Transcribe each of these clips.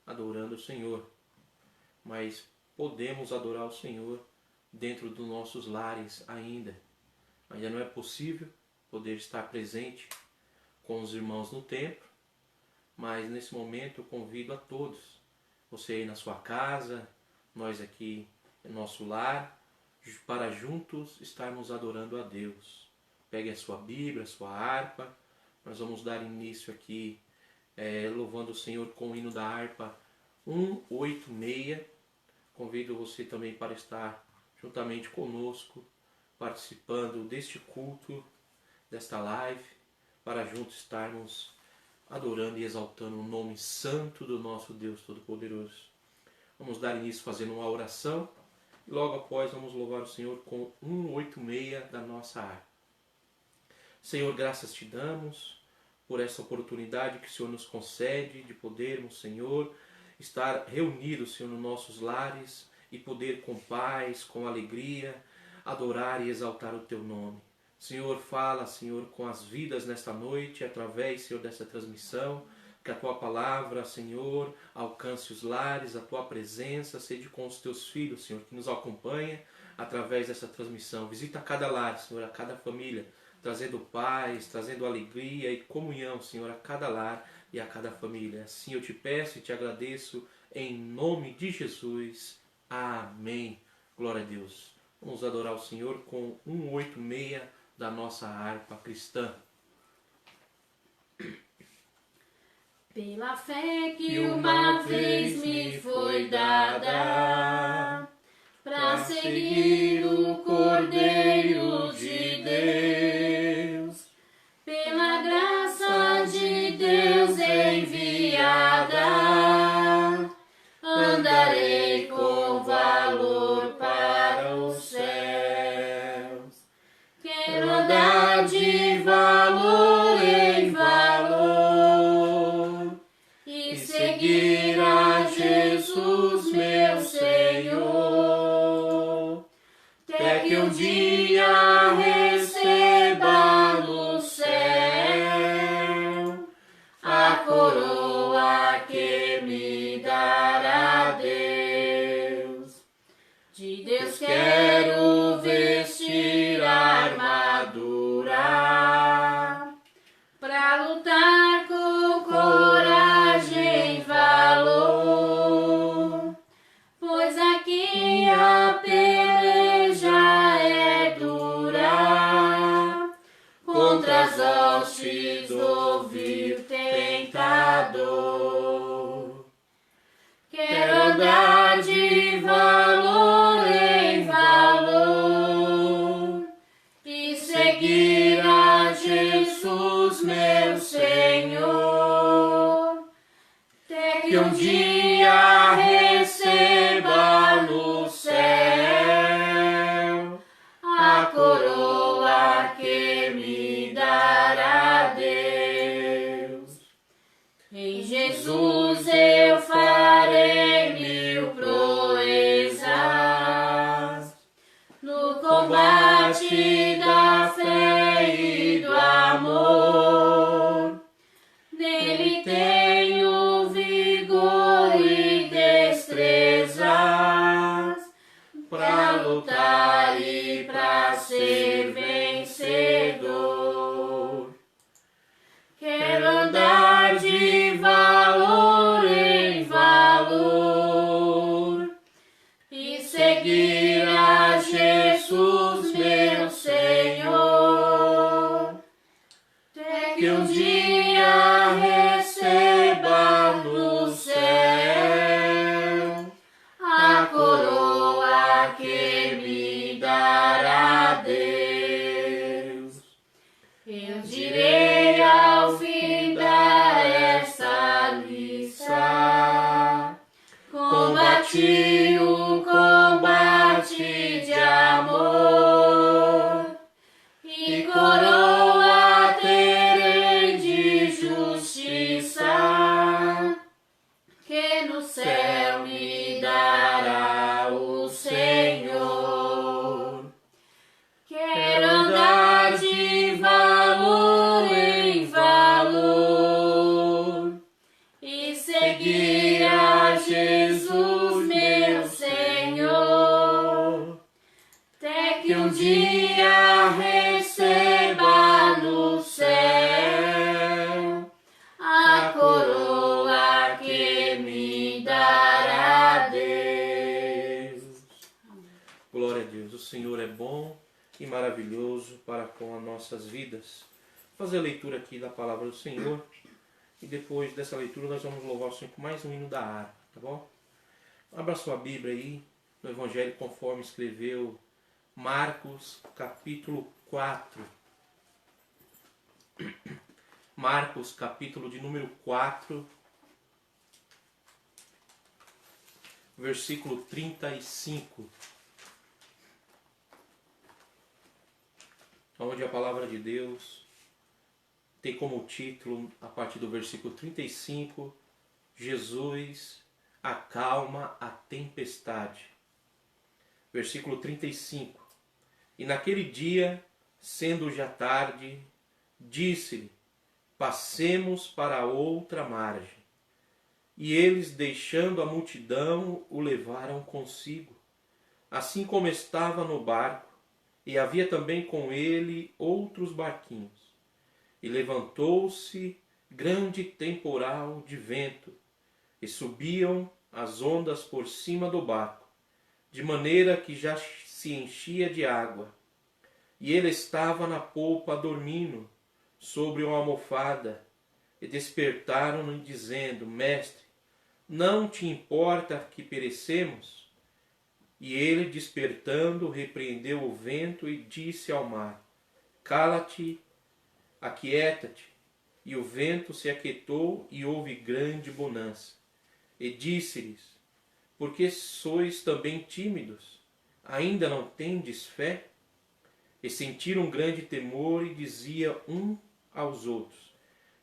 adorando o Senhor. Mas podemos adorar o Senhor dentro dos nossos lares ainda. Ainda não é possível poder estar presente com os irmãos no templo, mas nesse momento eu convido a todos, você aí na sua casa, nós aqui no nosso lar, para juntos estarmos adorando a Deus. Pegue a sua Bíblia, a sua harpa, nós vamos dar início aqui louvando o Senhor com o hino da harpa 186. Convido você também para estar juntamente conosco, participando deste culto, desta live, para juntos estarmos adorando e exaltando o nome santo do nosso Deus Todo-Poderoso. Vamos dar início fazendo uma oração e logo após vamos louvar o Senhor com 186 da nossa harpa. Senhor, graças te damos por essa oportunidade que o Senhor nos concede de podermos, Senhor, estar reunidos, Senhor, nos nossos lares e poder com paz, com alegria, adorar e exaltar o teu nome. Senhor, fala, Senhor, com as vidas nesta noite, através, Senhor, dessa transmissão, que a tua palavra, Senhor, alcance os lares, a tua presença, seja com os teus filhos, Senhor, que nos acompanha através dessa transmissão. Visita cada lar, Senhor, a cada família, trazendo paz, trazendo alegria e comunhão, Senhor, a cada lar e a cada família. Assim eu te peço e te agradeço, em nome de Jesus. Amém. Glória a Deus. Vamos adorar o Senhor com 186 da nossa harpa cristã. Pela fé que uma vez me foi dada, pra seguir o Cordeiro de Deus, pela graça de Deus enviada, andarei com valor para os céus. Quero andar de valor em valor e seguir a Jesus, meu Senhor, até que um dia receba no céu a coroa que me dará Deus. De Deus quero vestir a armadura pra lutar com coragem e valor, pois aqui a peleja é dura contra as hostes do vil tentador. Quero andar de valor em valor e seguir a Jesus, meu Senhor, até que um dia receba no céu a coroa que me dará Deus. Em Jesus eu farei mil proezas no combate da fé e do amor. Nele tenho vigor e destrezas pra lutar e pra ser vencedor. Quero andar de valor em valor seguir a Jesus, meu Senhor, até que um dia receba no céu a coroa que me dará Deus. Glória a Deus, o Senhor é bom e maravilhoso para com as nossas vidas. Vou fazer a leitura aqui da palavra do Senhor e depois dessa leitura nós vamos louvar o Senhor com mais um hino da harpa, tá bom? Abra sua Bíblia aí no Evangelho conforme escreveu Marcos capítulo 4. Marcos capítulo de número 4, versículo 35. Onde a palavra de Deus tem como título, a partir do versículo 35, Jesus acalma a tempestade. Versículo 35. E naquele dia, sendo já tarde, disse-lhe: passemos para a outra margem. E eles, deixando a multidão, o levaram consigo, assim como estava no barco, e havia também com ele outros barquinhos. E levantou-se grande temporal de vento, e subiam as ondas por cima do barco, de maneira que já se enchia de água. E ele estava na polpa dormindo, sobre uma almofada, e despertaram-no dizendo: Mestre, não te importa que perecemos? E ele, despertando, repreendeu o vento e disse ao mar: cala-te, aquieta-te. E o vento se aquietou e houve grande bonança. E disse-lhes: por que sois também tímidos? Ainda não tendes fé? E sentiram grande temor e dizia um aos outros: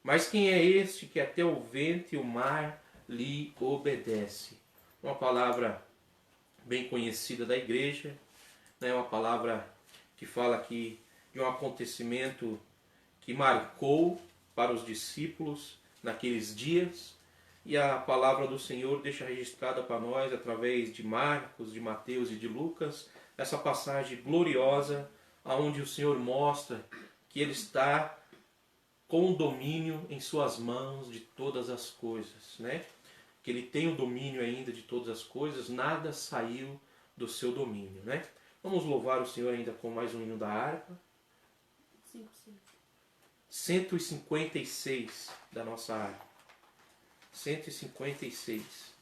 mas quem é este que até o vento e o mar lhe obedece? Uma palavra bem conhecida da igreja, né? Uma palavra que fala aqui de um acontecimento que marcou para os discípulos naqueles dias, e a palavra do Senhor deixa registrada para nós através de Marcos, de Mateus e de Lucas, essa passagem gloriosa onde o Senhor mostra que Ele está com o domínio em suas mãos de todas as coisas, né? Que Ele tem o domínio ainda de todas as coisas, nada saiu do seu domínio, né? Vamos louvar o Senhor ainda com mais um hino da harpa. 156 da nossa harpa. 156.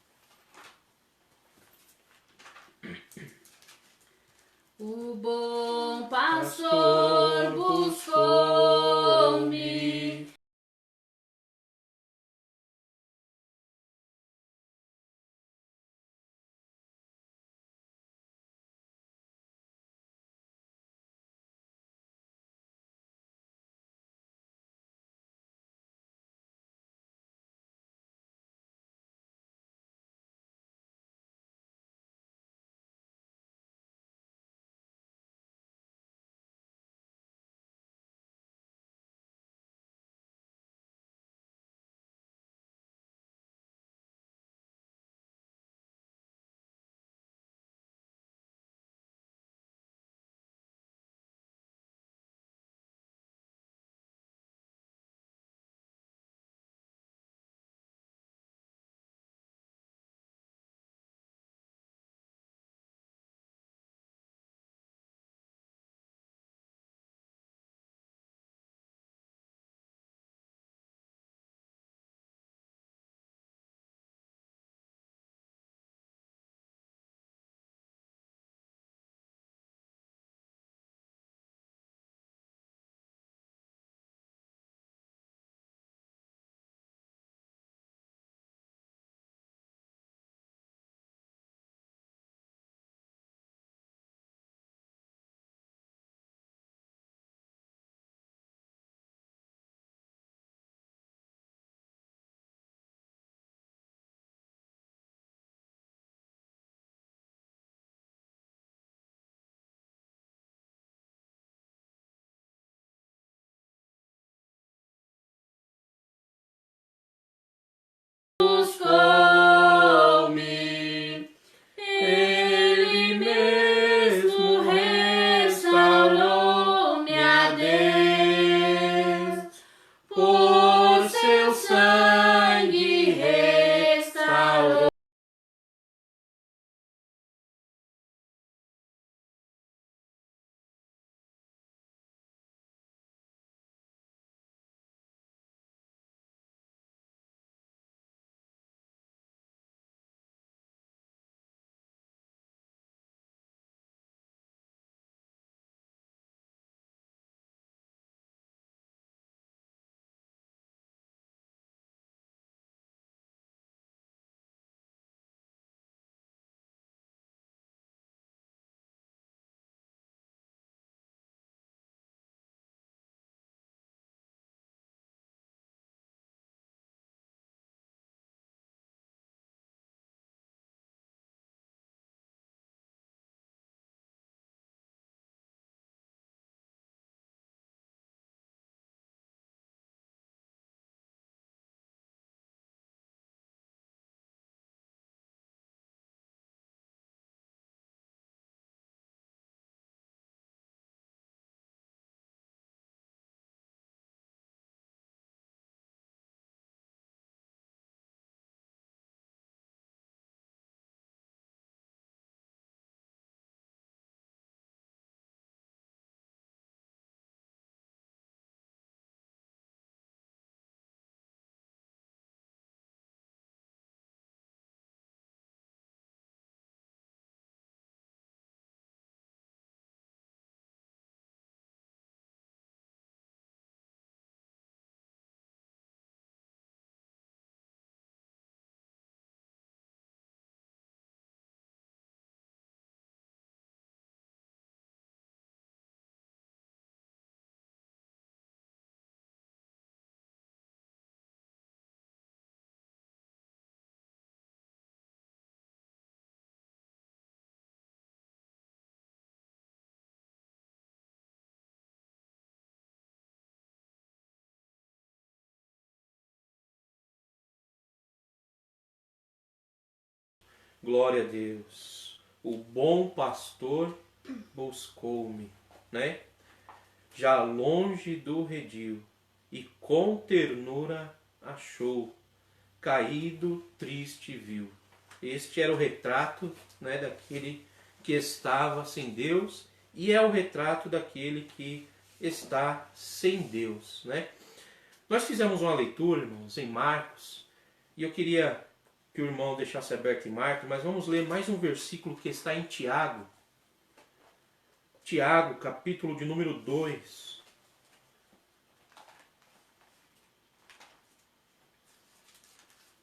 O bom pastor buscou-me Glória a Deus. O bom pastor buscou-me, né? Já longe do redil, e com ternura achou, caído, triste viu. Este era o retrato, né, daquele que estava sem Deus, e é o retrato daquele que está sem Deus, né? Nós fizemos uma leitura, irmãos, em Marcos, e eu queria que o irmão deixasse aberto em Marcos, mas vamos ler mais um versículo que está em Tiago. Tiago, capítulo de número 2.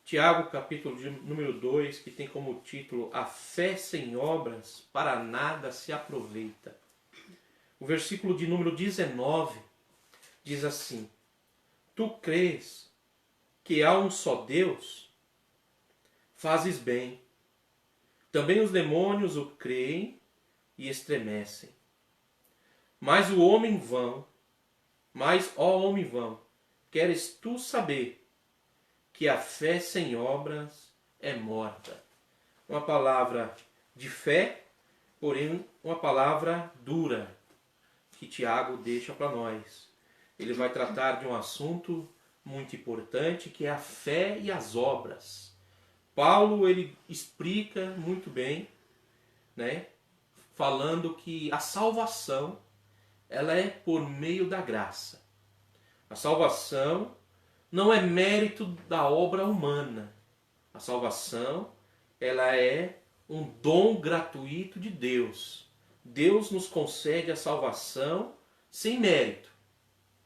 Tiago, capítulo de número 2, que tem como título: A fé sem obras para nada se aproveita. O versículo de número 19 diz assim: Tu crês que há um só Deus? Fazes bem. Também os demônios o creem e estremecem. Mas o homem vão, ó homem vão, queres tu saber que a fé sem obras é morta. Uma palavra de fé, porém uma palavra dura, que Tiago deixa para nós. Ele vai tratar de um assunto muito importante, que é a fé e as obras. Paulo, ele explica muito bem, né, falando que a salvação, ela é por meio da graça. A salvação não é mérito da obra humana. A salvação, ela é um dom gratuito de Deus. Deus nos concede a salvação sem mérito.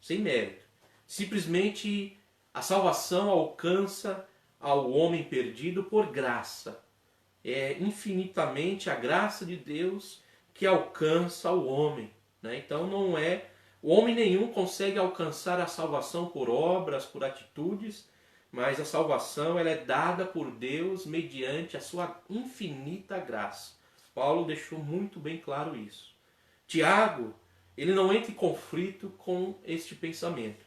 Sem mérito. Simplesmente a salvação alcança ao homem perdido por graça. É infinitamente a graça de Deus que alcança o homem, né? Então não é... O homem nenhum consegue alcançar a salvação por obras, por atitudes, mas a salvação ela é dada por Deus mediante a sua infinita graça. Paulo deixou muito bem claro isso. Tiago, ele não entra em conflito com este pensamento,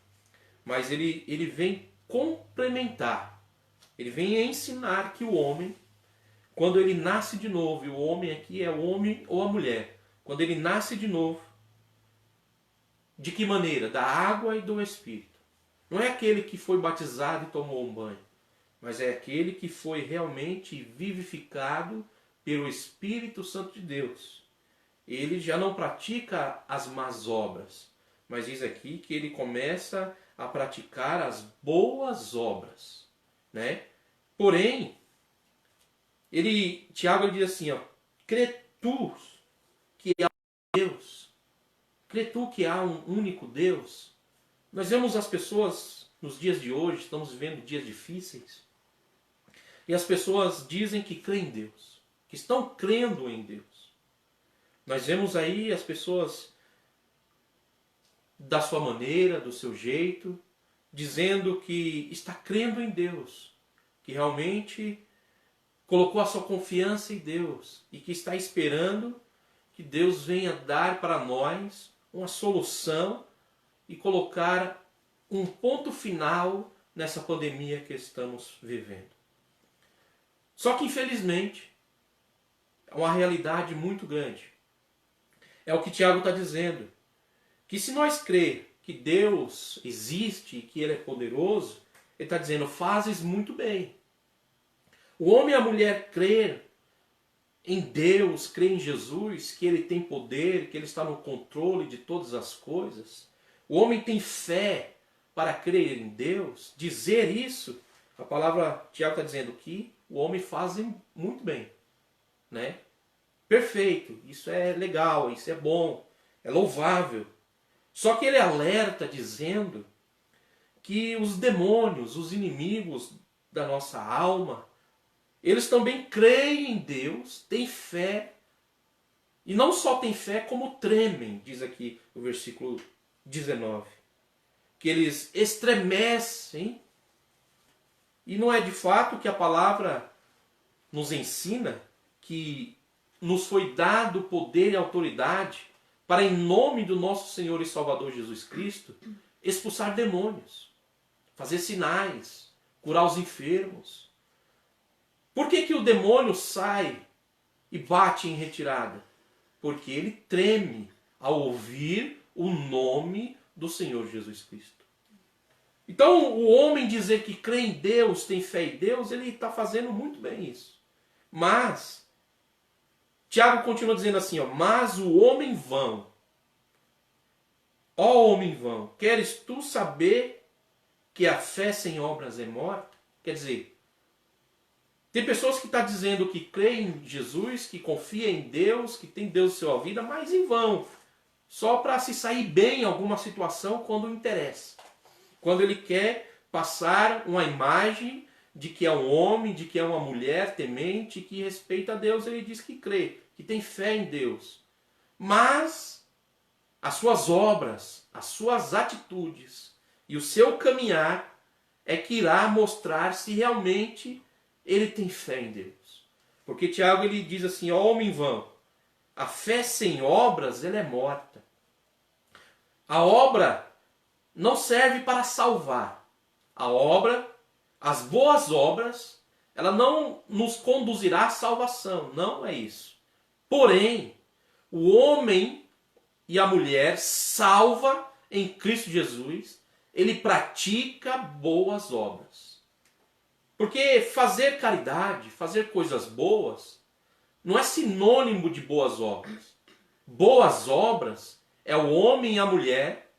mas ele vem complementar, ele vem ensinar que o homem, quando ele nasce de novo, e o homem aqui é o homem ou a mulher, quando ele nasce de novo, de que maneira? Da água e do Espírito. Não é aquele que foi batizado e tomou um banho, mas é aquele que foi realmente vivificado pelo Espírito Santo de Deus. Ele já não pratica as más obras, mas diz aqui que ele começa a praticar as boas obras, né? Porém, Tiago ele diz assim, ó, crê tu que há um Deus? Crê tu que há um único Deus? Nós vemos as pessoas nos dias de hoje, estamos vivendo dias difíceis, e as pessoas dizem que creem em Deus, que estão crendo em Deus. Nós vemos aí as pessoas da sua maneira, do seu jeito, dizendo que está crendo em Deus, que realmente colocou a sua confiança em Deus e que está esperando que Deus venha dar para nós uma solução e colocar um ponto final nessa pandemia que estamos vivendo. Só que, infelizmente, é uma realidade muito grande. É o que Tiago está dizendo. Que se nós crer que Deus existe e que Ele é poderoso, Ele está dizendo, fazes muito bem. O homem e a mulher crer em Deus, crer em Jesus, que Ele tem poder, que Ele está no controle de todas as coisas. O homem tem fé para crer em Deus. Dizer isso, a palavra Tiago está dizendo que o homem faz muito bem, né? Perfeito, isso é legal, isso é bom, é louvável. Só que ele alerta dizendo que os demônios, os inimigos da nossa alma, eles também creem em Deus, têm fé, e não só têm fé, como tremem, diz aqui o versículo 19. Que eles estremecem, e não é de fato que a palavra nos ensina que nos foi dado poder e autoridade para, em nome do nosso Senhor e Salvador Jesus Cristo, expulsar demônios, fazer sinais, curar os enfermos. Por que que o demônio sai e bate em retirada? Porque ele treme ao ouvir o nome do Senhor Jesus Cristo. Então, o homem dizer que crê em Deus, tem fé em Deus, ele está fazendo muito bem isso. Mas, Tiago continua dizendo assim, ó, mas o homem vão. Ó homem vão, queres tu saber que a fé sem obras é morta? Quer dizer, tem pessoas que estão dizendo que creem em Jesus, que confiam em Deus, que tem Deus em sua vida, mas em vão. Só para se sair bem em alguma situação quando interessa. Quando ele quer passar uma imagem de que é um homem, de que é uma mulher temente, que respeita a Deus, ele diz que crê, que tem fé em Deus. Mas as suas obras, as suas atitudes e o seu caminhar é que irá mostrar se realmente ele tem fé em Deus. Porque Tiago ele diz assim, ó homem vão, a fé sem obras ela é morta. A obra não serve para salvar. A obra, as boas obras, ela não nos conduzirá à salvação. Não é isso. Porém, o homem e a mulher salva em Cristo Jesus, ele pratica boas obras. Porque fazer caridade, fazer coisas boas, não é sinônimo de boas obras. Boas obras é o homem e a mulher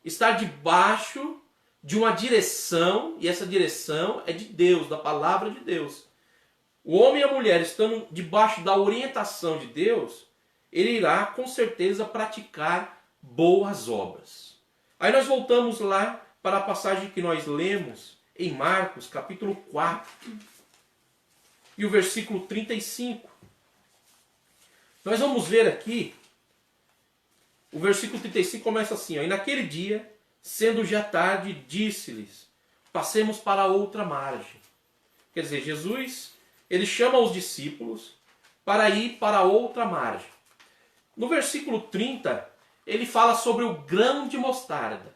estar debaixo de uma direção, e essa direção é de Deus, da palavra de Deus. O homem e a mulher estando debaixo da orientação de Deus, ele irá com certeza praticar boas obras. Aí nós voltamos lá para a passagem que nós lemos em Marcos, capítulo 4, e o versículo 35. Nós vamos ver aqui, o versículo 35 começa assim, ó, e naquele dia, sendo já tarde, disse-lhes, passemos para outra margem. Quer dizer, Jesus, ele chama os discípulos para ir para outra margem. No versículo 30, ele fala sobre o grão de mostarda.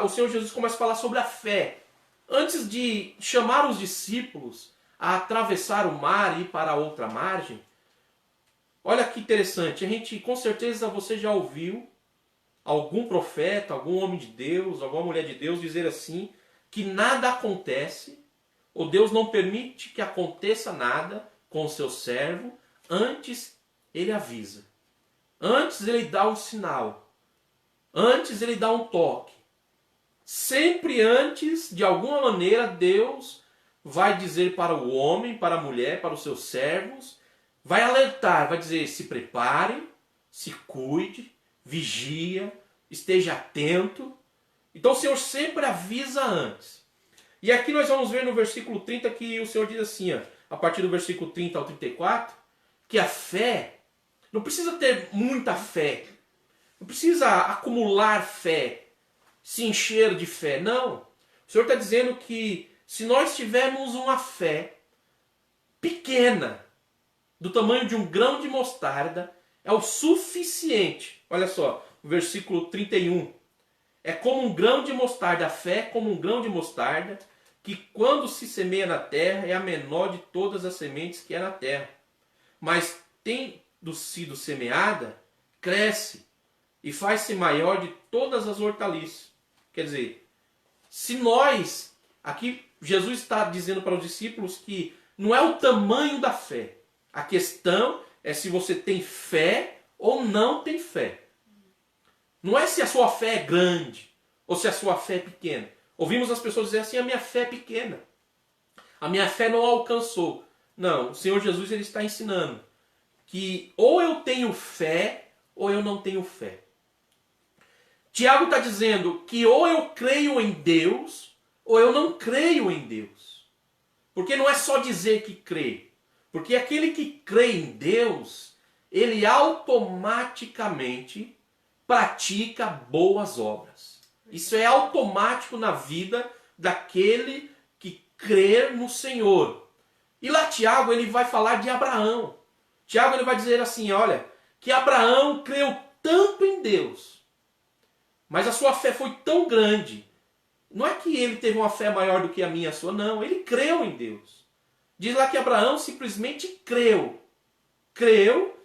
O Senhor Jesus começa a falar sobre a fé. Antes de chamar os discípulos a atravessar o mar e ir para outra margem, olha que interessante, com certeza você já ouviu algum profeta, algum homem de Deus, alguma mulher de Deus dizer assim, que nada acontece, ou Deus não permite que aconteça nada com o seu servo, antes ele avisa. Antes ele dá um sinal. Antes ele dá um toque. Sempre antes, de alguma maneira, Deus vai dizer para o homem, para a mulher, para os seus servos, vai alertar, vai dizer, se prepare, se cuide, vigia, esteja atento. Então o Senhor sempre avisa antes. E aqui nós vamos ver no versículo 30 que o Senhor diz assim, ó, a partir do versículo 30 ao 34, que a fé, não precisa ter muita fé, não precisa acumular fé, se encher de fé, não. O Senhor está dizendo que se nós tivermos uma fé pequena, do tamanho de um grão de mostarda, é o suficiente. Olha só, o versículo 31. É como um grão de mostarda, a fé é como um grão de mostarda, que quando se semeia na terra é a menor de todas as sementes que há na terra. Mas tendo sido semeada, cresce e faz-se maior de todas as hortaliças. Quer dizer, se nós, aqui Jesus está dizendo para os discípulos que não é o tamanho da fé. A questão é se você tem fé ou não tem fé. Não é se a sua fé é grande ou se a sua fé é pequena. Ouvimos as pessoas dizer assim, a minha fé é pequena. A minha fé não alcançou. Não, o Senhor Jesus ele está ensinando que ou eu tenho fé ou eu não tenho fé. Tiago está dizendo que ou eu creio em Deus ou eu não creio em Deus. Porque não é só dizer que crê. Porque aquele que crê em Deus, ele automaticamente pratica boas obras. Isso é automático na vida daquele que crê no Senhor. E lá Tiago ele vai falar de Abraão. Tiago ele vai dizer assim, olha, que Abraão creu tanto em Deus, mas a sua fé foi tão grande. Não é que ele teve uma fé maior do que a minha e a sua, não. Ele creu em Deus. Diz lá que Abraão simplesmente creu. Creu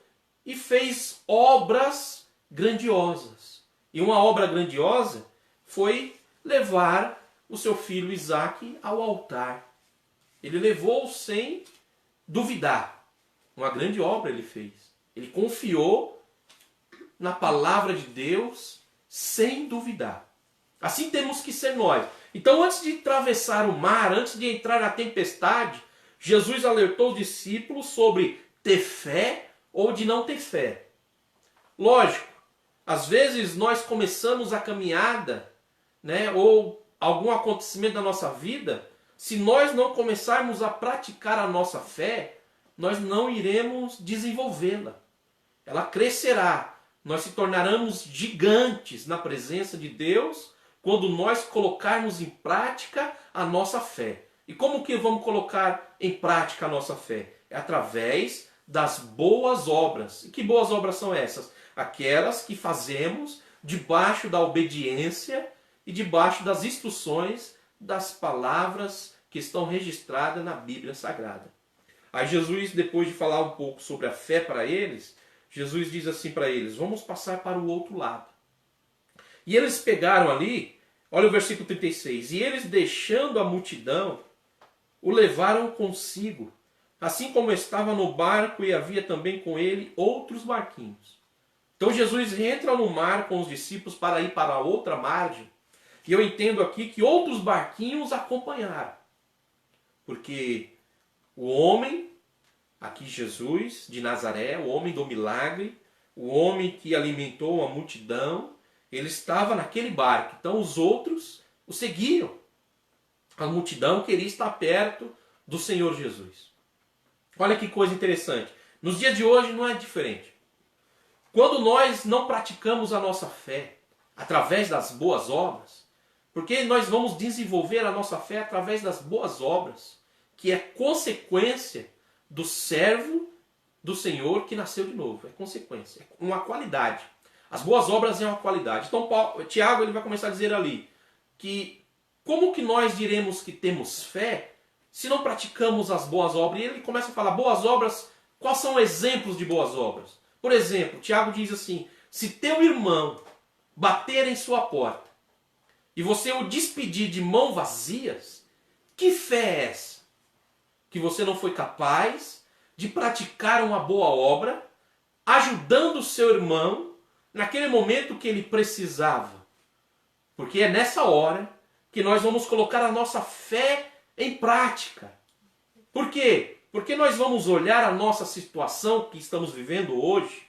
e fez obras grandiosas. E uma obra grandiosa foi levar o seu filho Isaque ao altar. Ele levou sem duvidar. Uma grande obra ele fez. Ele confiou na palavra de Deus sem duvidar. Assim temos que ser nós. Então, antes de atravessar o mar, antes de entrar na tempestade, Jesus alertou os discípulos sobre ter fé ou de não ter fé. Lógico, às vezes nós começamos a caminhada, né, ou algum acontecimento da nossa vida, se nós não começarmos a praticar a nossa fé, nós não iremos desenvolvê-la. Ela crescerá. Nós se tornaremos gigantes na presença de Deus quando nós colocarmos em prática a nossa fé. E como que vamos colocar em prática a nossa fé? É através das boas obras. E que boas obras são essas? Aquelas que fazemos debaixo da obediência e debaixo das instruções das palavras que estão registradas na Bíblia Sagrada. Aí Jesus, depois de falar um pouco sobre a fé para eles, Jesus diz assim para eles: vamos passar para o outro lado. E eles pegaram ali, olha o versículo 36, e eles, deixando a multidão, o levaram consigo, assim como estava no barco e havia também com ele outros barquinhos. Então Jesus entra no mar com os discípulos para ir para a outra margem, e eu entendo aqui que outros barquinhos acompanharam. Porque o homem, aqui Jesus de Nazaré, o homem do milagre, o homem que alimentou a multidão, ele estava naquele barco. Então os outros o seguiam. A multidão queria estar perto do Senhor Jesus. Olha que coisa interessante. Nos dias de hoje não é diferente. Quando nós não praticamos a nossa fé através das boas obras, porque nós vamos desenvolver a nossa fé através das boas obras, que é consequência do servo do Senhor que nasceu de novo. É consequência, é uma qualidade. As boas obras é uma qualidade. Então Tiago ele vai começar a dizer ali que como que nós diremos que temos fé se não praticamos as boas obras? E ele começa a falar boas obras, quais são exemplos de boas obras? Por exemplo, Tiago diz assim: se teu irmão bater em sua porta e você o despedir de mãos vazias, que fé é essa? Que você não foi capaz de praticar uma boa obra, ajudando o seu irmão naquele momento que ele precisava. Porque é nessa hora que nós vamos colocar a nossa fé em prática. Por quê? Porque nós vamos olhar a nossa situação que estamos vivendo hoje.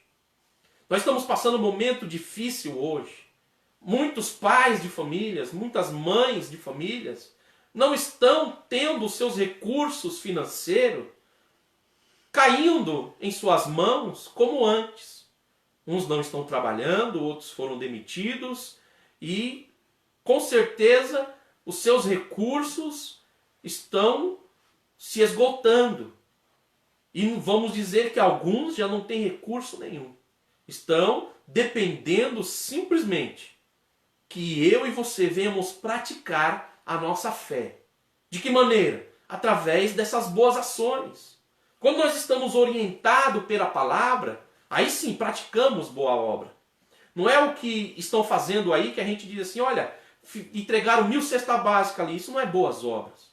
Nós estamos passando um momento difícil hoje. Muitos pais de famílias, muitas mães de famílias não estão tendo os seus recursos financeiros caindo em suas mãos como antes. Uns não estão trabalhando, outros foram demitidos e, com certeza, os seus recursos estão se esgotando. E vamos dizer que alguns já não têm recurso nenhum. Estão dependendo simplesmente que eu e você venhamos praticar a nossa fé. De que maneira? Através dessas boas ações. Quando nós estamos orientados pela palavra, aí sim praticamos boa obra. Não é o que estão fazendo aí que a gente diz assim: olha, entregaram 1000 cestas básicas ali. Isso não é boas obras.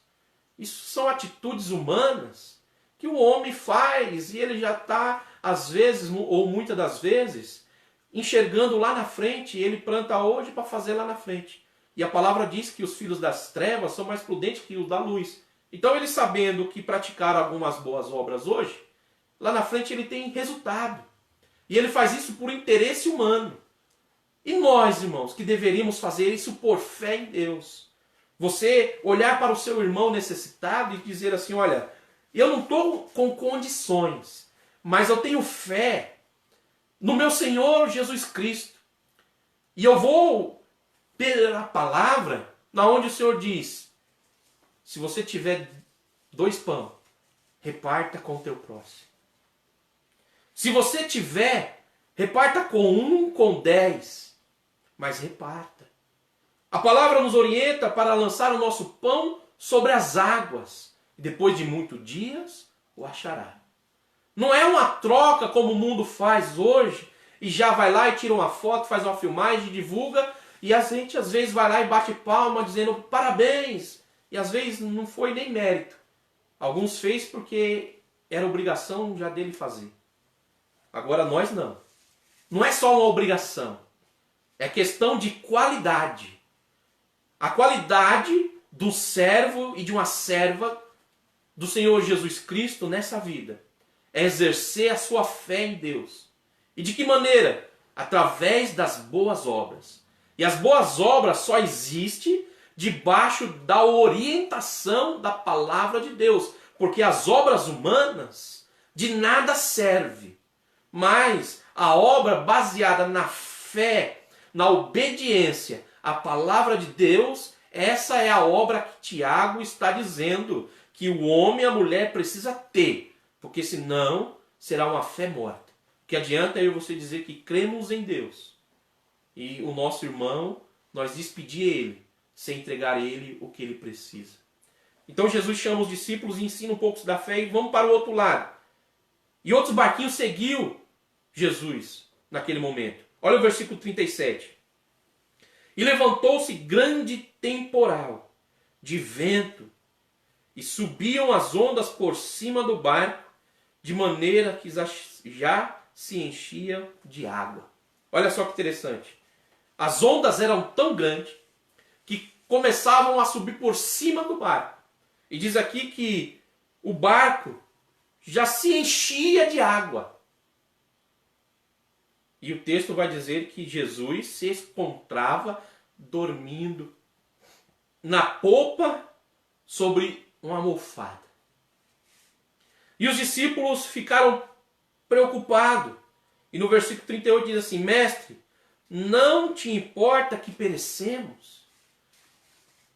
Isso são atitudes humanas que o homem faz e ele já está, às vezes, ou muitas das vezes, enxergando lá na frente, e ele planta hoje para fazer lá na frente. E a palavra diz que os filhos das trevas são mais prudentes que os da luz. Então ele, sabendo que praticaram algumas boas obras hoje, lá na frente ele tem resultado. E ele faz isso por interesse humano. E nós, irmãos, que deveríamos fazer isso por fé em Deus. Você olhar para o seu irmão necessitado e dizer assim: olha, eu não estou com condições, mas eu tenho fé no meu Senhor Jesus Cristo. E eu vou pela palavra, na onde o Senhor diz: se você tiver 2 pães, reparta com o teu próximo. Se você tiver, reparta com 1, com 10, mas reparta. A palavra nos orienta para lançar o nosso pão sobre as águas. e depois de muitos dias o achará. Não é uma troca como o mundo faz hoje, e já vai lá e tira uma foto, faz uma filmagem, divulga, e a gente às vezes vai lá e bate palma dizendo parabéns, e às vezes não foi nem mérito. Alguns fez porque era obrigação já dele fazer. Agora nós não. Não é só uma obrigação, é questão de qualidade. A qualidade do servo e de uma serva do Senhor Jesus Cristo nessa vida é exercer a sua fé em Deus. E de que maneira? Através das boas obras. E as boas obras só existem debaixo da orientação da palavra de Deus. Porque as obras humanas de nada servem. Mas a obra baseada na fé, na obediência à palavra de Deus, essa é a obra que Tiago está dizendo que o homem e a mulher precisa ter. Porque senão será uma fé morta. Que adianta eu e você dizer que cremos em Deus e o nosso irmão, nós despedir ele sem entregar a ele o que ele precisa. Então Jesus chama os discípulos e ensina um pouco da fé e vamos para o outro lado. E outros barquinhos seguiu Jesus naquele momento. Olha o versículo 37. E levantou-se grande temporal de vento e subiam as ondas por cima do barco, de maneira que já se enchia de água. Olha só que interessante. As ondas eram tão grandes que começavam a subir por cima do barco. E diz aqui que o barco já se enchia de água. E o texto vai dizer que Jesus se encontrava dormindo na popa sobre uma almofada. E os discípulos ficaram preocupados. E no versículo 38 diz assim: Mestre, não te importa que perecemos?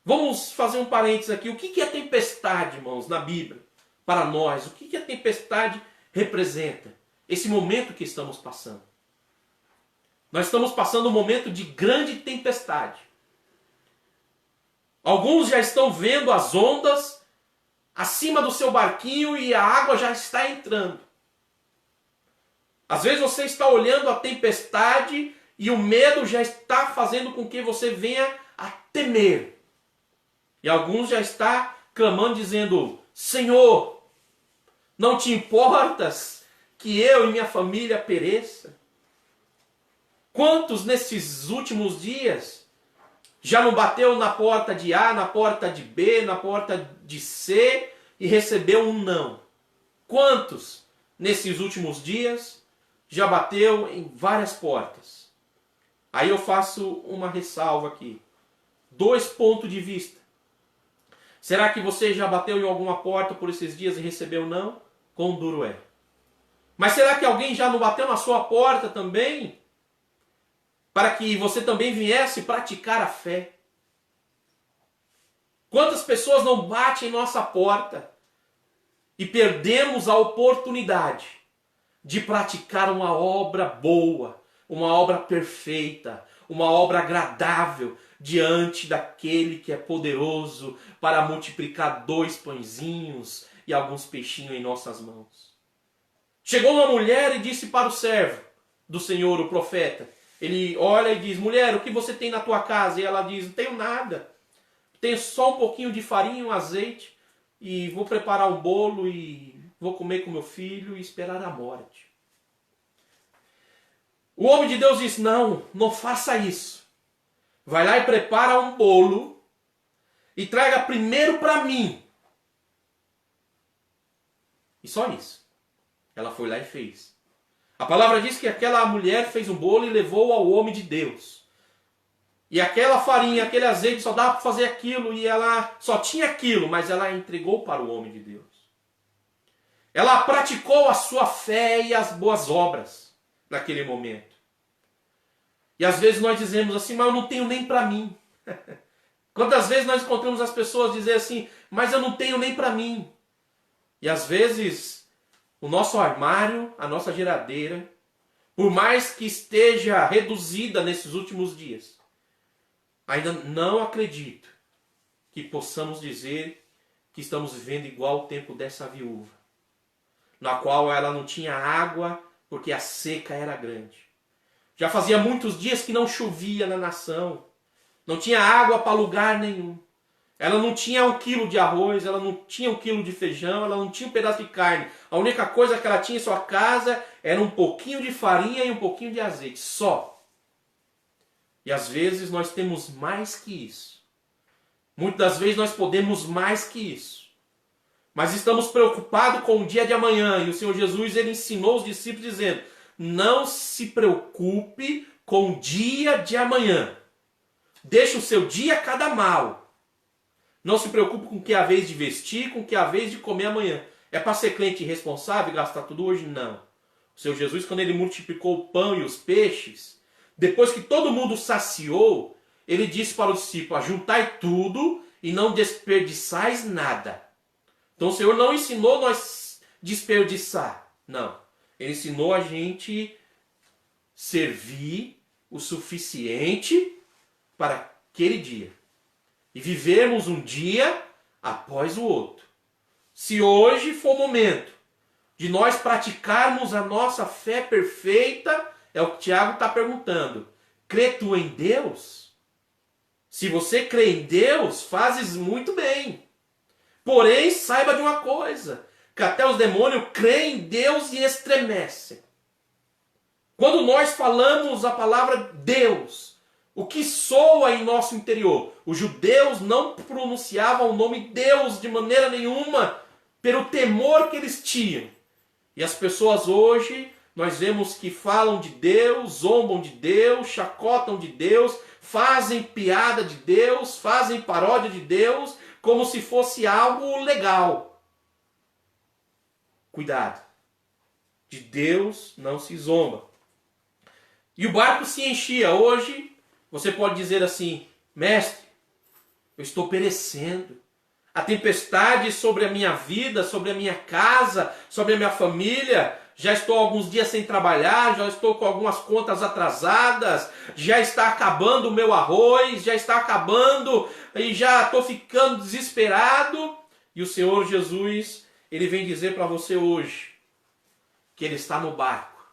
Vamos fazer um parênteses aqui. O que é tempestade, irmãos, na Bíblia? Para nós, o que a tempestade representa? Esse momento que estamos passando. Nós estamos passando um momento de grande tempestade. Alguns já estão vendo as ondas acima do seu barquinho e a água já está entrando. Às vezes você está olhando a tempestade e o medo já está fazendo com que você venha a temer. E alguns já estão clamando dizendo: Senhor, não te importas que eu e minha família pereça? Quantos nesses últimos dias já não bateu na porta de A, na porta de B, na porta de C e recebeu um não? Quantos nesses últimos dias já bateu em várias portas? Aí eu faço uma ressalva aqui. 2 pontos de vista. Será que você já bateu em alguma porta por esses dias e recebeu não? Quão duro é. Mas será que alguém já não bateu na sua porta também? Para que você também viesse praticar a fé. Quantas pessoas não batem em nossa porta e perdemos a oportunidade de praticar uma obra boa, uma obra perfeita, uma obra agradável diante daquele que é poderoso para multiplicar 2 pãezinhos e alguns peixinhos em nossas mãos. Chegou uma mulher e disse para o servo do Senhor, o profeta, ele olha e diz: mulher, o que você tem na tua casa? E ela diz: não tenho nada. Tenho só um pouquinho de farinha, um azeite, e vou preparar um bolo e vou comer com meu filho e esperar a morte. O homem de Deus diz: não, não faça isso. Vai lá e prepara um bolo e traga primeiro para mim. E só isso. Ela foi lá e fez. A palavra diz que aquela mulher fez um bolo e levou ao homem de Deus. E aquela farinha, aquele azeite, só dava para fazer aquilo. E ela só tinha aquilo, mas ela entregou para o homem de Deus. Ela praticou a sua fé e as boas obras naquele momento. E às vezes nós dizemos assim: mas eu não tenho nem para mim. Quantas vezes nós encontramos as pessoas dizer assim: mas eu não tenho nem para mim. E às vezes o nosso armário, a nossa geladeira, por mais que esteja reduzida nesses últimos dias, ainda não acredito que possamos dizer que que estamos vivendo igual o tempo dessa viúva, na qual ela não tinha água porque a seca era grande. Já fazia muitos dias que não chovia na nação, não tinha água para lugar nenhum. Ela não tinha 1 quilo de arroz, ela não tinha 1 quilo de feijão, ela não tinha um pedaço de carne. A única coisa que ela tinha em sua casa era um pouquinho de farinha e um pouquinho de azeite, só. E às vezes nós temos mais que isso. Muitas das vezes nós podemos mais que isso. Mas estamos preocupados com o dia de amanhã. E o Senhor Jesus, ele ensinou os discípulos dizendo: não se preocupe com o dia de amanhã. Deixe o seu dia cada mal. Não se preocupe com o que é a vez de vestir, com o que é a vez de comer amanhã. É para ser crente irresponsável e gastar tudo hoje? Não. O Senhor Jesus, quando ele multiplicou o pão e os peixes, depois que todo mundo saciou, ele disse para os discípulos: ajuntai tudo e não desperdiçais nada. Então o Senhor não ensinou nós desperdiçar. Não. Ele ensinou a gente servir o suficiente para aquele dia. E vivermos um dia após o outro. Se hoje for o momento de nós praticarmos a nossa fé perfeita, é o que Tiago está perguntando. Crê tu em Deus? Se você crê em Deus, fazes muito bem. Porém, saiba de uma coisa, que até os demônios creem em Deus e estremecem. Quando nós falamos a palavra Deus, o que soa em nosso interior? Os judeus não pronunciavam o nome Deus de maneira nenhuma, pelo temor que eles tinham. E as pessoas hoje, nós vemos que falam de Deus, zombam de Deus, chacotam de Deus, fazem piada de Deus, fazem paródia de Deus, como se fosse algo legal. Cuidado. De Deus não se zomba. E o barco se enchia. Hoje, você pode dizer assim: mestre, eu estou perecendo. A tempestade sobre a minha vida, sobre a minha casa, sobre a minha família. Já estou alguns dias sem trabalhar, já estou com algumas contas atrasadas, já está acabando o meu arroz, já está acabando e já estou ficando desesperado. E o Senhor Jesus, ele vem dizer para você hoje que ele está no barco.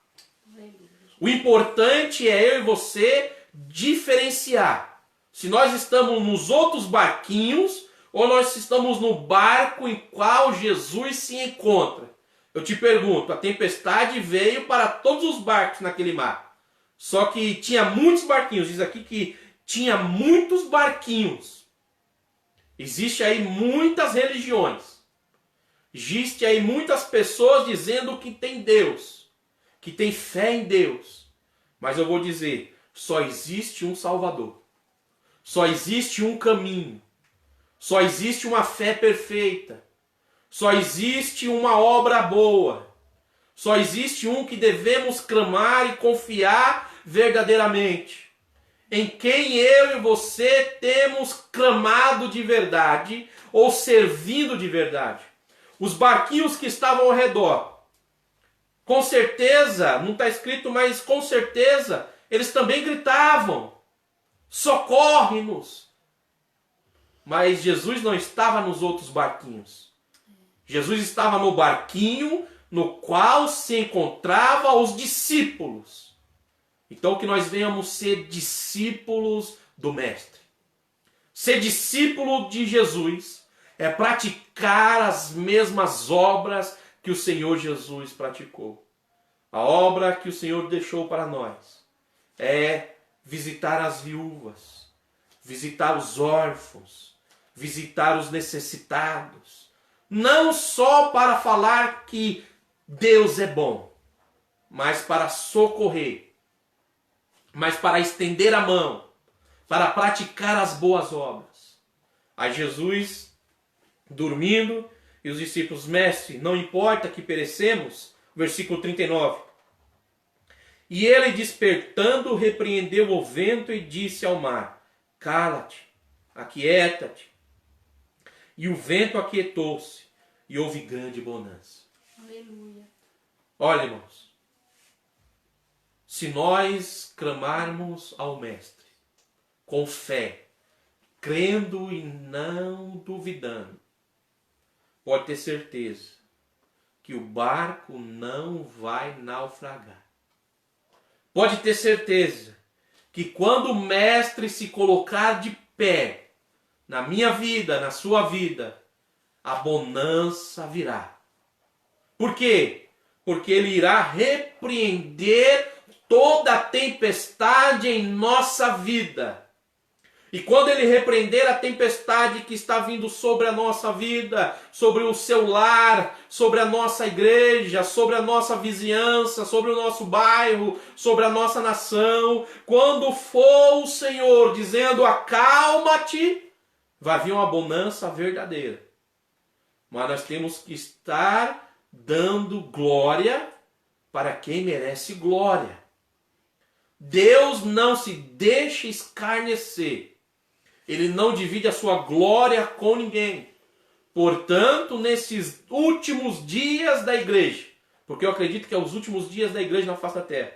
O importante é eu e você diferenciar se nós estamos nos outros barquinhos ou nós estamos no barco em qual Jesus se encontra. Eu te pergunto, a tempestade veio para todos os barcos naquele mar. Só que tinha muitos barquinhos. Diz aqui que tinha muitos barquinhos. Existe aí muitas religiões. Existe aí muitas pessoas dizendo que tem Deus, que tem fé em Deus. Mas eu vou dizer, só existe um Salvador. Só existe um caminho. Só existe uma fé perfeita. Só existe uma obra boa. Só existe um que devemos clamar e confiar verdadeiramente. Em quem eu e você temos clamado de verdade ou servindo de verdade. Os barquinhos que estavam ao redor, com certeza, não está escrito, mas com certeza, eles também gritavam: socorre-nos! Mas Jesus não estava nos outros barquinhos. Jesus estava no barquinho no qual se encontravam os discípulos. Então que nós venhamos ser discípulos do Mestre. Ser discípulo de Jesus é praticar as mesmas obras que o Senhor Jesus praticou. A obra que o Senhor deixou para nós é visitar as viúvas, visitar os órfãos, visitar os necessitados. Não só para falar que Deus é bom, mas para socorrer, mas para estender a mão, para praticar as boas obras. Aí Jesus, dormindo, e os discípulos: mestre, não importa que perecemos, versículo 39. E ele, despertando, repreendeu o vento e disse ao mar: cala-te, aquieta-te. E o vento aquietou-se, e houve grande bonança. Aleluia. Olha, irmãos, se nós clamarmos ao Mestre com fé, crendo e não duvidando, pode ter certeza que o barco não vai naufragar. Pode ter certeza que quando o Mestre se colocar de pé na minha vida, na sua vida, a bonança virá. Por quê? Porque Ele irá repreender toda a tempestade em nossa vida. E quando Ele repreender a tempestade que está vindo sobre a nossa vida, sobre o seu lar, sobre a nossa igreja, sobre a nossa vizinhança, sobre o nosso bairro, sobre a nossa nação, quando for o Senhor dizendo acalma-te, vai vir uma bonança verdadeira. Mas nós temos que estar dando glória para quem merece glória. Deus não se deixa escarnecer. Ele não divide a sua glória com ninguém. Portanto, nesses últimos dias da igreja, porque eu acredito que é os últimos dias da igreja na face da terra,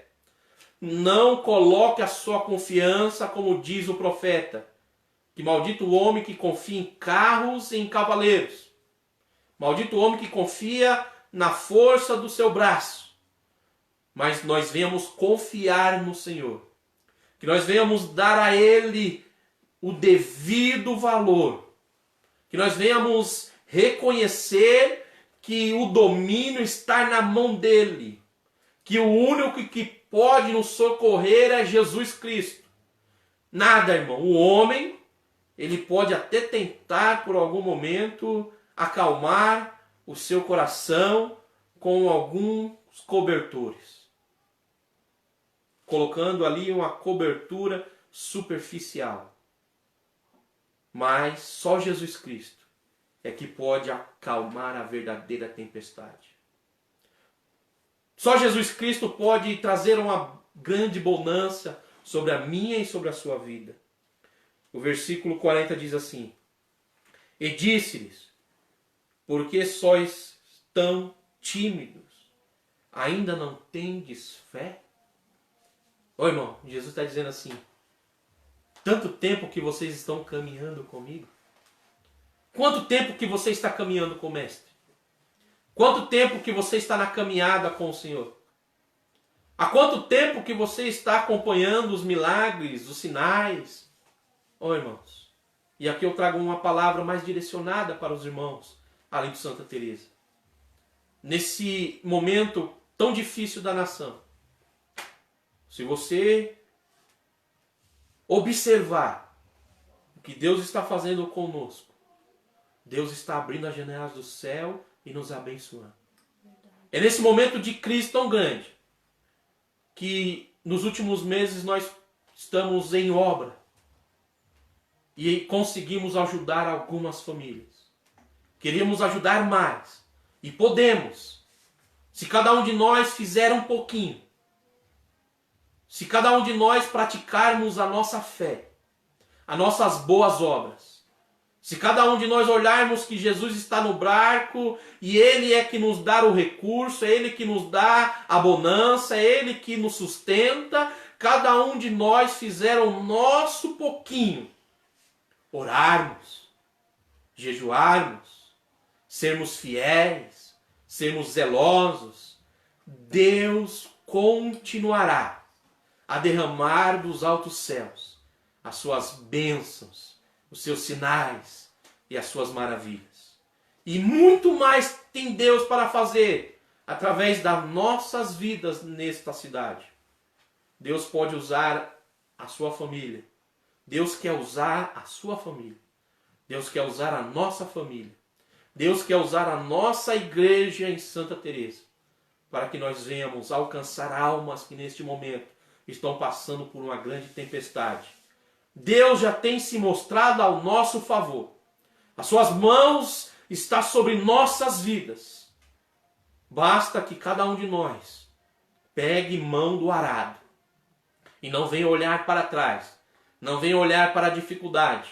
não coloque a sua confiança, como diz o profeta, que maldito o homem que confia em carros e em cavaleiros. Maldito o homem que confia na força do seu braço. Mas nós venhamos confiar no Senhor. Que nós venhamos dar a Ele o devido valor. Que nós venhamos reconhecer que o domínio está na mão dEle. Que o único que pode nos socorrer é Jesus Cristo. Nada, irmão. O homem, ele pode até tentar por algum momento acalmar o seu coração com alguns cobertores. Colocando ali uma cobertura superficial. Mas só Jesus Cristo é que pode acalmar a verdadeira tempestade. Só Jesus Cristo pode trazer uma grande bonança sobre a minha e sobre a sua vida. O versículo 40 diz assim: E disse-lhes, por que sois tão tímidos? Ainda não tendes fé? Ô irmão, Jesus está dizendo assim: tanto tempo que vocês estão caminhando comigo? Quanto tempo que você está caminhando com o Mestre? Quanto tempo que você está na caminhada com o Senhor? Há quanto tempo que você está acompanhando os milagres, os sinais? Ô irmãos, e aqui eu trago uma palavra mais direcionada para os irmãos ali de Santa Teresa. Nesse momento tão difícil da nação, se você observar o que Deus está fazendo conosco, Deus está abrindo as janelas do céu e nos abençoando. É nesse momento de crise tão grande que nos últimos meses nós estamos em obra e conseguimos ajudar algumas famílias. Queríamos ajudar mais e podemos. Se cada um de nós fizer um pouquinho, se cada um de nós praticarmos a nossa fé, as nossas boas obras, se cada um de nós olharmos que Jesus está no barco e Ele é que nos dá o recurso, é Ele que nos dá a bonança, é Ele que nos sustenta, cada um de nós fizer o nosso pouquinho, orarmos, jejuarmos, sermos fiéis, sermos zelosos, Deus continuará a derramar dos altos céus as suas bênçãos, os seus sinais e as suas maravilhas. E muito mais tem Deus para fazer através das nossas vidas nesta cidade. Deus pode usar a sua família. Deus quer usar a sua família. Deus quer usar a nossa família. Deus quer usar a nossa igreja em Santa Teresa para que nós venhamos alcançar almas que neste momento estão passando por uma grande tempestade. Deus já tem se mostrado ao nosso favor. As suas mãos estão sobre nossas vidas. Basta que cada um de nós pegue mão do arado e não venha olhar para trás, não venha olhar para a dificuldade,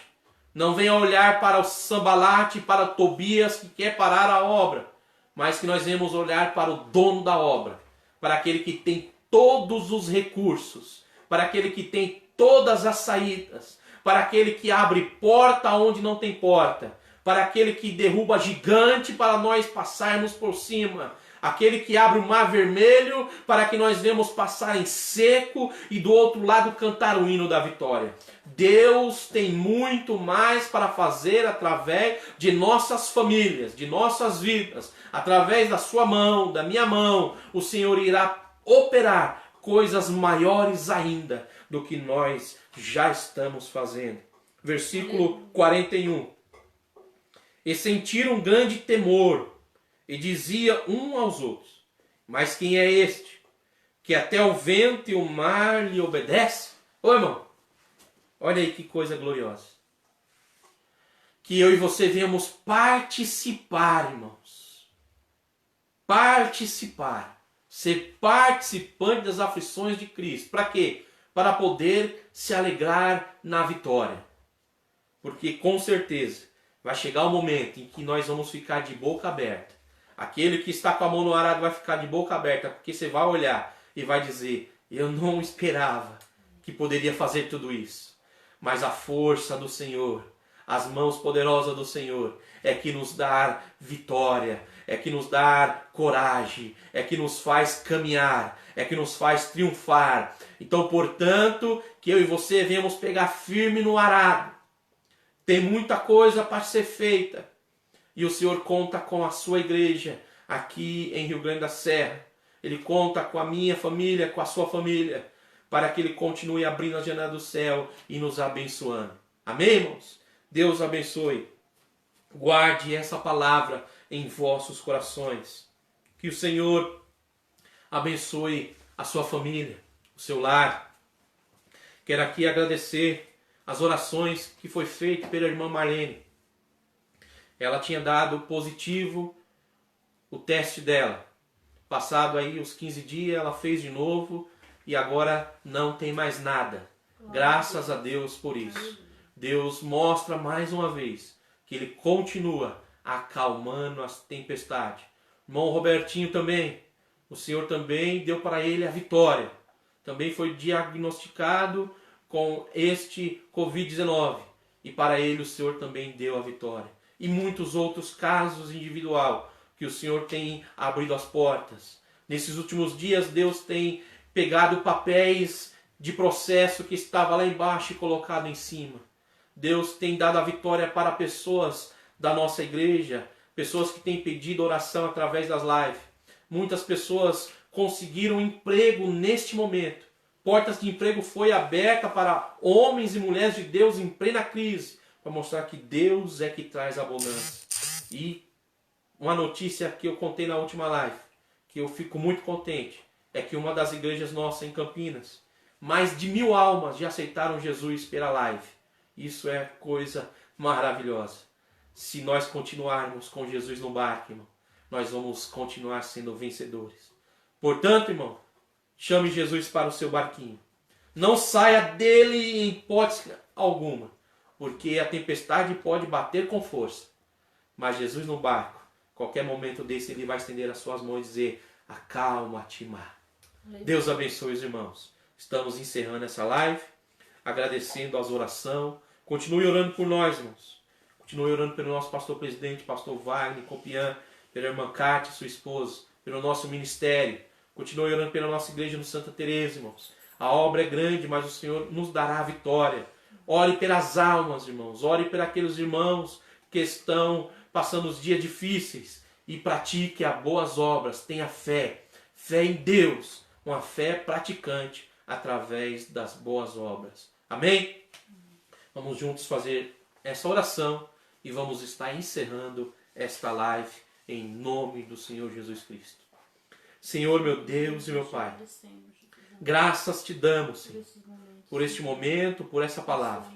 não venha olhar para o Sambalate, para Tobias que quer parar a obra, mas que nós venhamos olhar para o dono da obra, para aquele que tem todos os recursos, para aquele que tem todas as saídas, para aquele que abre porta onde não tem porta, para aquele que derruba gigante para nós passarmos por cima. Aquele que abre o mar vermelho para que nós venhamos passar em seco e do outro lado cantar o hino da vitória. Deus tem muito mais para fazer através de nossas famílias, de nossas vidas. Através da sua mão, da minha mão, o Senhor irá operar coisas maiores ainda do que nós já estamos fazendo. Versículo 41. E sentiram um grande temor, e dizia um aos outros: mas quem é este, que até o vento e o mar lhe obedecem? Ô irmão, olha aí que coisa gloriosa. Que eu e você venhamos participar, irmãos. Participar. Ser participante das aflições de Cristo. Para quê? Para poder se alegrar na vitória. Porque com certeza vai chegar o momento em que nós vamos ficar de boca aberta. Aquele que está com a mão no arado vai ficar de boca aberta, porque você vai olhar e vai dizer: eu não esperava que poderia fazer tudo isso. Mas a força do Senhor, as mãos poderosas do Senhor, é que nos dá vitória, é que nos dá coragem, é que nos faz caminhar, é que nos faz triunfar. Então, portanto, que eu e você venhamos pegar firme no arado. Tem muita coisa para ser feita. E o Senhor conta com a sua igreja aqui em Rio Grande da Serra. Ele conta com a minha família, com a sua família, para que Ele continue abrindo a janela do céu e nos abençoando. Amém, irmãos? Deus abençoe. Guarde essa palavra em vossos corações. Que o Senhor abençoe a sua família, o seu lar. Quero aqui agradecer as orações que foi feita pela irmã Marlene. Ela tinha dado positivo o teste dela. Passado aí os 15 dias, ela fez de novo e agora não tem mais nada. Graças a Deus por isso. Deus mostra mais uma vez que Ele continua acalmando as tempestades. Irmão Robertinho também. O Senhor também deu para ele a vitória. Também foi diagnosticado com este Covid-19. E para ele o Senhor também deu a vitória. E muitos outros casos individuais que o Senhor tem abrido as portas. Nesses últimos dias Deus tem pegado papéis de processo que estava lá embaixo e colocado em cima. Deus tem dado a vitória para pessoas da nossa igreja, pessoas que têm pedido oração através das lives. Muitas pessoas conseguiram emprego neste momento. Portas de emprego foi aberta para homens e mulheres de Deus em plena crise, para mostrar que Deus é que traz abundância. E uma notícia que eu contei na última live, que eu fico muito contente, é que uma das igrejas nossas em Campinas, mais de 1000 almas já aceitaram Jesus pela live. Isso é coisa maravilhosa. Se nós continuarmos com Jesus no barco, irmão, nós vamos continuar sendo vencedores. Portanto, irmão, chame Jesus para o seu barquinho. Não saia dele em hipótese alguma, porque a tempestade pode bater com força. Mas Jesus no barco, qualquer momento desse, Ele vai estender as suas mãos e dizer: acalma-te, mar. Deus abençoe os irmãos. Estamos encerrando essa live, agradecendo as orações. Continue orando por nós, irmãos. Continue orando pelo nosso pastor presidente, pastor Wagner, Compiã, pela irmã Cátia, sua esposa, pelo nosso ministério. Continue orando pela nossa igreja no Santa Teresa, irmãos. A obra é grande, mas o Senhor nos dará a vitória. Ore pelas almas, irmãos. Ore por aqueles irmãos que estão passando os dias difíceis. E pratique as boas obras. Tenha fé. Fé em Deus. Uma fé praticante através das boas obras. Amém? Vamos juntos fazer essa oração e vamos estar encerrando esta live em nome do Senhor Jesus Cristo. Senhor, meu Deus e meu Pai, graças te damos, Senhor, por este momento, por essa palavra.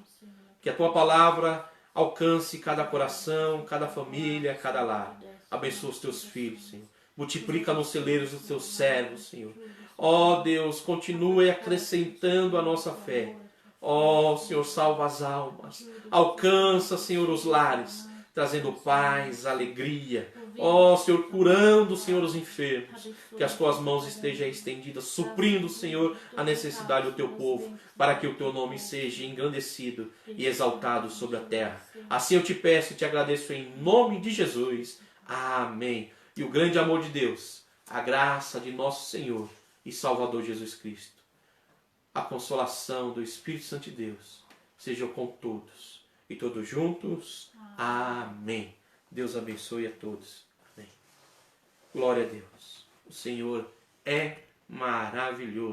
Que a tua palavra alcance cada coração, cada família, cada lar. Abençoa os teus filhos, Senhor. Multiplica nos celeiros os teus servos, Senhor. Ó Deus, continue acrescentando a nossa fé. Ó Senhor, salva as almas. Alcança, Senhor, os lares. trazendo paz, alegria. Ó Senhor, curando, Senhor, os enfermos. Que as tuas mãos estejam estendidas, suprindo, Senhor, a necessidade do teu povo, para que o teu nome seja engrandecido e exaltado sobre a terra. Assim eu te peço e te agradeço em nome de Jesus. Amém. E o grande amor de Deus, a graça de nosso Senhor e Salvador Jesus Cristo, a consolação do Espírito Santo de Deus, sejam com todos e todos juntos. Amém. Deus abençoe a todos. Amém. Glória a Deus. O Senhor é maravilhoso.